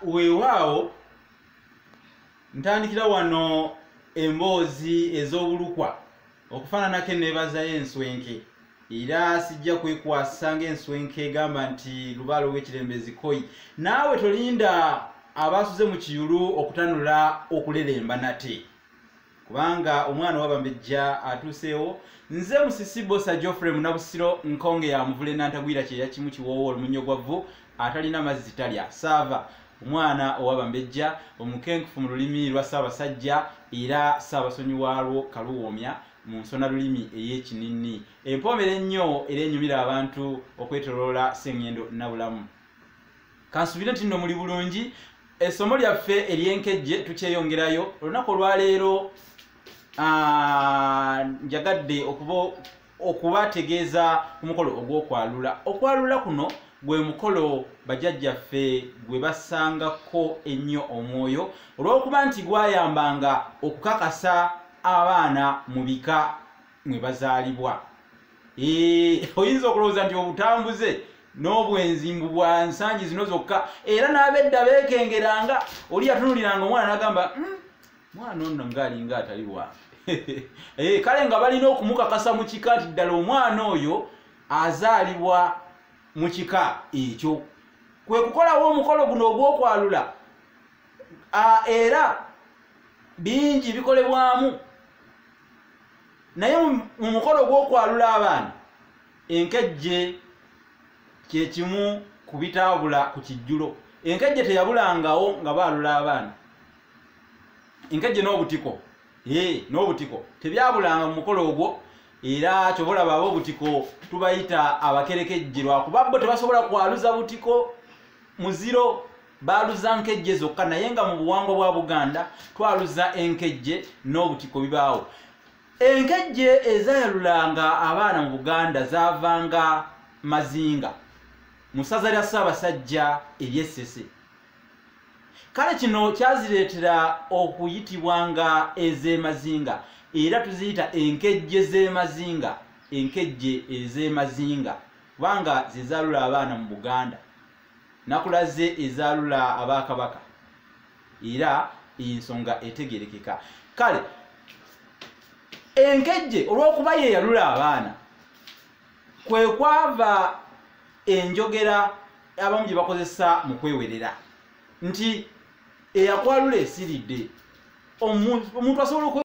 Weewaawo ntandikira wano emboozi ez'obulukwa okufaananako enneebazayo enswenke era sijja kwekwasa ng'enswenke egamba nti lubaalo w'ekirembe zikoyi. Naawe tolinda abaasuze mu kiyulu okutanula okuleremba nate, kubanga omwana w'Abambejja atuuseewo. Nze Musisi Bosa Geoffrey Munabusiro nkonge ya muvule nantagwira kyeya kimu kiwoowo olumunyo gwavu atalina mazzi talya saava, omwana ow'Abambejja omukenkufu mu lulimi lwa Ssaabasajja era Ssaabasonyiwaalwo Kaluwoomya mu nsona lulimi ey'Ekinini. Empoomera ennyo era enyumira abantu okwetoloola Sseŋŋendo Nabulamu. Kansubire nti nno muli bulungi. Essomo lyaffe ery'enkejje tukyeyongerayo olunaku olwaleero. Njagadde okubategeeza ku mukolo ogw'okwalula. Okwalula kuno gwe mukolo bajjajjaffe gwe basangako ennyo omwoyo olw'okuba nti gwayambanga okukakasa abaana mu bika mwe bazaalibwa. Oyinza okulowooza nti obutambuze n'obwenzimbu bwa nsangi zino zokka, era n'abedda beekengeranga. Oli yatunuliranga omwana n'agamba mwana ono ng'alinga atali wange. Kale nga balina okumukakasa mu kika nti ddala omwana oyo azaalibwa mu kika ekyo. Kwe kukolawo omukolo guno ogw'okwalula. Era bingi bikolebwamu, naye mu mukolo gw'okwalula abaana enkejje kye kimu ku bitaabula ku kijjulo. Enkejje teyabulangawo nga baalula abaana. Enkejje n'obutiko n'obutiko tebyabulanga mu mukolo ogwo, era kyobalaba ab'obutiko tubayita abakerekejje lwakuba bo tebasobola kwaluza butiko muziro, baaluza nkejje zokka. Naye nga mu buwangwa bwa Buganda twaluza enkejje n'obutiko bibaawo. Enkejje ezaayalulanga abaana mu Buganda zaavanga Mazinga mu ssaza lya Ssaabasajja ery'Essese. Kale kino kyazireetera okuyitibwa nga ez'Emazinga, era tuziyita enkejje z'Emazinga, enkejje ez'Emazinga kubanga ze zaalula abaana mu Buganda. Nakulaze ezaalula Abaakabaka era ensonga etegerekeka. Kale enkejje olw'okuba ye yalula abaana kwe kwava enjogera abamu gye bakozesa mu kwewerera nti eyakwalula esiridde. Omuntu asobola